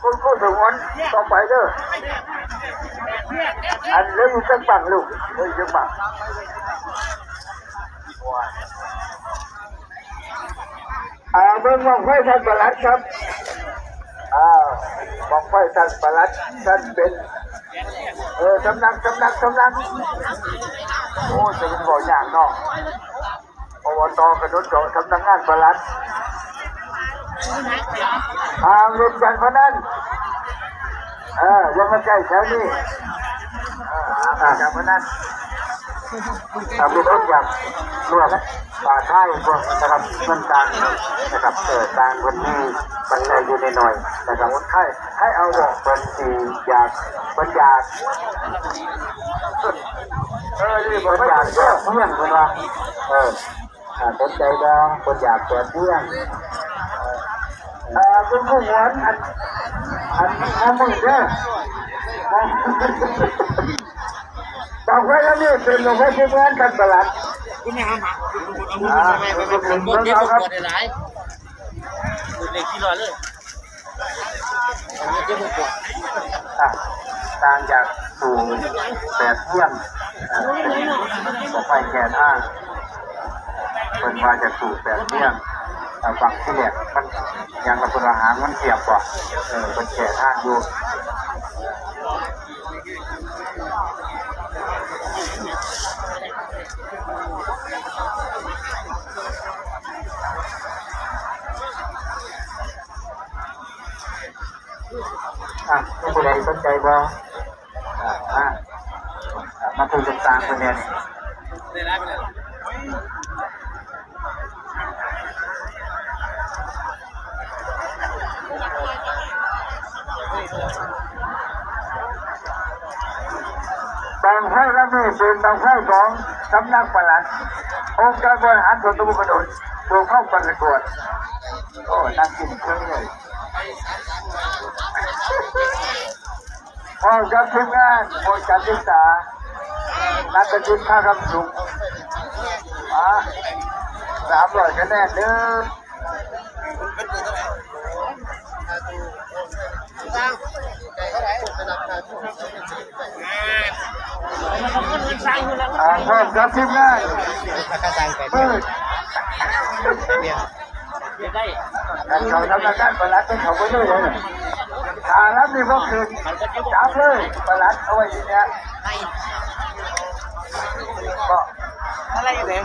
คุณถึงวันต่อไปเด้ออันเรื่องอยู่จังบังลูกเรื่องจังบังเมืองวังไฟท่านประหลัดครับวังไฟท่านประหลัดท่านเป็นสำนักโอ้จะเป็นบ่ออย่างนอกอบตกระโดดเจาะสำนักงานประหลัดเงินการพนันยังไม่ใช่แถวนี้การพนันมีรถอย่างรวมป่าท้ายพวกนะครับเงินต่างนะครับต่างคนนี้มันเลยอยู่ในหน่อยนะครับคนไทยให้เอาบอกคนที่อยากคนอยากนี่คนอยากเที่ยงคนว่าสนใจดองคนอยากเที่ยงคุณผู้หญิงอันมือเนี่ยบอกไว้แล้วนี่เป็นหลวงพ่อที่งานกันตลาดคุณแม่หมาคุณหมดเด็กหมดหลายเด็กที่รอเลยเด็กหมดต่างจากสู่แต่เที่ยงบอกไปแก่ท่าเป็นว่าจะสู่แต่เที่ยงฝั่งที่แหลกมันยังระเบิดอาหารมันเทียบกว่าเป็นแก่ท่าอยู่ไม่เป็นไรสนใจบ่มาคุยกันต่างคนเนี่ยบางไฟแล้วนี่เป็นบางไฟของสำนักปลัดองค์การบริหารส่วนตำบลกระโดดตัวเข้าประกวดโอ้น่ากินเครื่องเลยพร้อมกับทีมงานบริการศึกษานักศึกษาคำสุข300คะแนนเด้อพร้อมกับทีมงานเขาทำงานประหลัดเขาไม่ได้เลยแล้วนี่ก็คือจับเลยประหลัดเอาไว้ที่นี้ก็อะไรอยู่เนี่ย